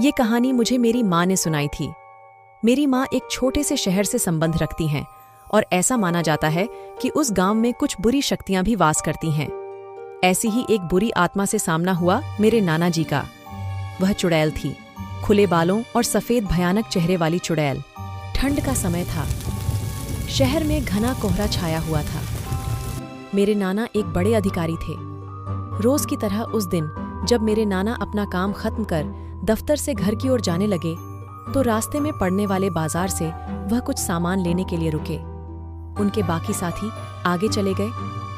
ये कहानी मुझे मेरी माँ ने सुनाई थी। मेरी माँ एक छोटे से शहर से संबंध रखती हैं और ऐसा माना जाता है कि उस गांव में कुछ बुरी शक्तियां भी वास करती हैं। ऐसी ही एक बुरी आत्मा से सामना हुआ मेरे नाना जी का। वह चुड़ैल थी, खुले बालों और सफेद भयानक चेहरे वाली चुड़ैल। ठंड का समय था, शहर में घना कोहरा छाया हुआ था। मेरे नाना एक बड़े अधिकारी थे। रोज की तरह उस दिन जब मेरे नाना अपना काम खत्म कर दफ्तर से घर की ओर जाने लगे तो रास्ते में पड़ने वाले बाजार से वह कुछ सामान लेने के लिए रुके। उनके बाकी साथी आगे चले गए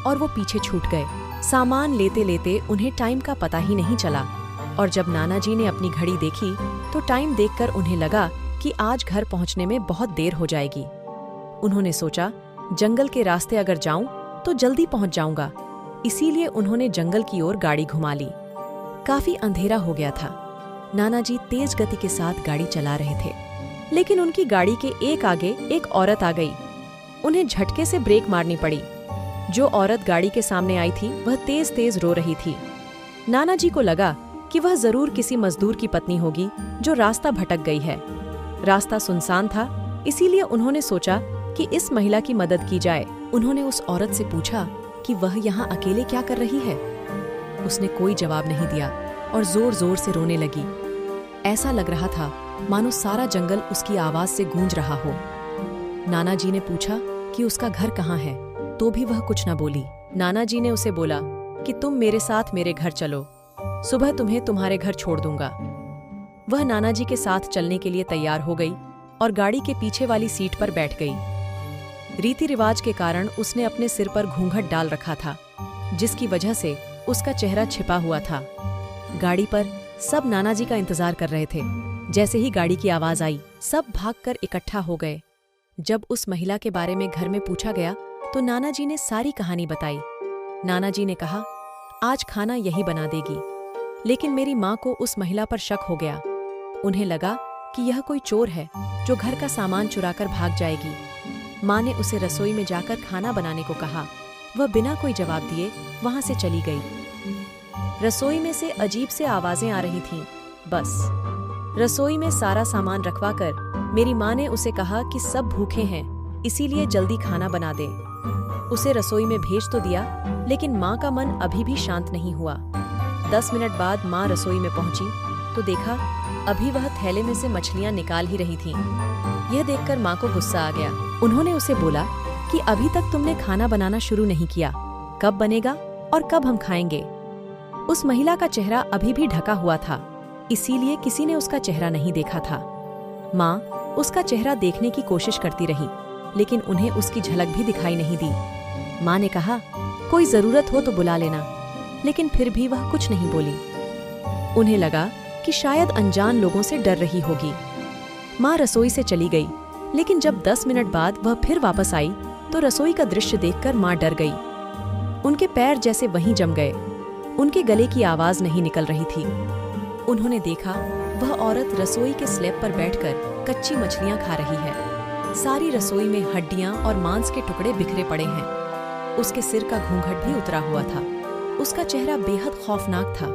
और वो पीछे छूट गए। सामान लेते लेते उन्हें टाइम का पता ही नहीं चला और जब नाना जी ने अपनी घड़ी देखी तो टाइम देखकर उन्हें लगा कि आज घर पहुंचने में बहुत देर हो जाएगी। उन्होंने सोचा, जंगल के रास्ते अगर जाऊं तो जल्दी पहुंच जाऊंगा। इसीलिए उन्होंने जंगल की ओर गाड़ी घुमा ली। काफी अंधेरा हो गया था। नाना जी तेज गति के साथ गाड़ी चला रहे थे, लेकिन उनकी गाड़ी के एक आगे एक औरत आ गई। उन्हें झटके से ब्रेक मारनी पड़ी। जो औरत गाड़ी के सामने आई थी वह तेज तेज रो रही थी। नाना जी को लगा कि वह जरूर किसी मजदूर की पत्नी होगी जो रास्ता भटक गई है। रास्ता सुनसान था, इसीलिए उन्होंने सोचा कि इस महिला की मदद की जाए। उन्होंने उस औरत से पूछा कि वह यहाँ अकेले क्या कर रही है। उसने कोई जवाब नहीं दिया और जोर जोर से रोने लगी। ऐसा लग रहा था मानो सारा जंगल उसकी आवाज से गूंज रहा हो। नाना जी ने पूछा कि उसका घर कहाँ है, तो भी वह कुछ न बोली। नाना जी ने उसे बोला कि तुम मेरे साथ मेरे घर चलो, सुबह तुम्हें तुम्हारे घर छोड़ दूंगा। वह नाना जी के साथ चलने के लिए तैयार हो गई और गाड़ी के पीछे वाली सीट पर बैठ गई। रीति रिवाज के कारण उसने अपने सिर पर घूंघट डाल रखा था, जिसकी वजह से उसका चेहरा छिपा हुआ था। गाड़ी पर सब नाना जी का इंतजार कर रहे थे। जैसे ही गाड़ी की आवाज आई, सब भागकर इकट्ठा हो गए। जब उस महिला के बारे में घर में पूछा गया तो नाना जी ने सारी कहानी बताई। नाना जी ने कहा, आज खाना यही बना देगी। लेकिन मेरी माँ को उस महिला पर शक हो गया। उन्हें लगा कि यह कोई चोर है जो घर का सामान चुराकर भाग जाएगी। माँ ने उसे रसोई में जाकर खाना बनाने को कहा। वह बिना कोई जवाब दिए वहां से चली गई। रसोई में से अजीब से आवाजें आ रही थीं। बस रसोई में सारा सामान रखवाकर मेरी माँ ने उसे कहा कि सब भूखे हैं, इसीलिए जल्दी खाना बना दे। उसे रसोई में भेज तो दिया, लेकिन माँ का मन अभी भी शांत नहीं हुआ। 10 मिनट बाद माँ रसोई में पहुंची तो देखा अभी वह थैले में से मछलियां निकाल ही रही थीं। यह देखकर माँ को गुस्सा आ गया। उन्होंने उसे बोला कि अभी तक तुमने खाना बनाना शुरू नहीं किया, कब बनेगा और कब हम खाएंगे। उस महिला का चेहरा अभी भी ढका हुआ था, इसीलिए किसी ने उसका चेहरा नहीं देखा था। माँ उसका चेहरा देखने की कोशिश करती रही, लेकिन उन्हें उसकी झलक भी दिखाई नहीं दी। माँ ने कहा, कोई जरूरत हो तो बुला लेना, लेकिन फिर भी वह कुछ नहीं बोली। उन्हें लगा कि शायद अनजान लोगों से डर रही होगी। माँ रसोई से चली गई, लेकिन जब 10 मिनट बाद वह फिर वापस आई तो रसोई का दृश्य देखकर माँ डर गई। उनके पैर जैसे वहीं जम गए। उनके गले की आवाज नहीं निकल रही थी। उन्होंने देखा वह औरत रसोई के स्लैब पर बैठकर कच्ची मछलियां खा रही है। सारी रसोई में हड्डियां और मांस के टुकड़े बिखरे पड़े हैं। उसके सिर का घूंघट भी उतरा हुआ था। उसका चेहरा बेहद खौफनाक था।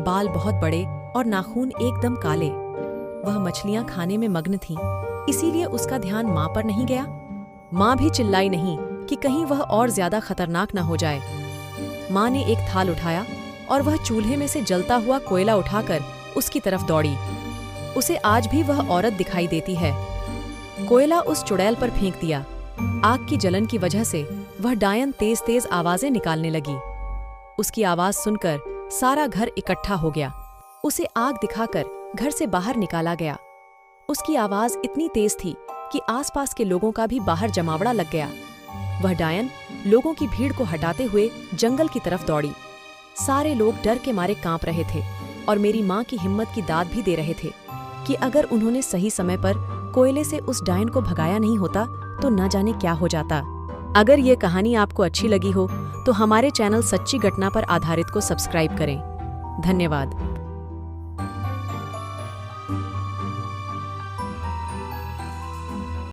बाल बहुत बड़े और नाखून एकदम काले। वह मछलियां खाने में मग्न थीं, इसीलिए उसका ध्यान माँ पर नहीं गया। माँ भी चिल्लाई नहीं कि कहीं वह और ज्यादा खतरनाक न हो जाए। माँ ने एक थाल उठाया और वह चूल्हे में से जलता हुआ कोयला उठाकर उसकी तरफ दौड़ी। उसे आज भी वह औरत दिखाई देती है। कोयला उस चुड़ैल पर फेंक दिया। आग की जलन की वजह से वह डायन तेज तेज आवाजें निकालने लगी। उसकी आवाज सुनकर सारा घर इकट्ठा हो गया। उसे आग दिखाकर घर से बाहर निकाला गया। उसकी आवाज इतनी तेज थी कि आसपास के लोगों का भी बाहर जमावड़ा लग गया। वह डायन लोगों की भीड़ को हटाते हुए जंगल की तरफ दौड़ी। सारे लोग डर के मारे कांप रहे थे और मेरी माँ की हिम्मत की दाद भी दे रहे थे कि अगर उन्होंने सही समय पर कोयले से उस डायन को भगाया नहीं होता तो न जाने क्या हो जाता। अगर ये कहानी आपको अच्छी लगी हो तो हमारे चैनल सच्ची घटना पर आधारित को सब्सक्राइब करें। धन्यवाद।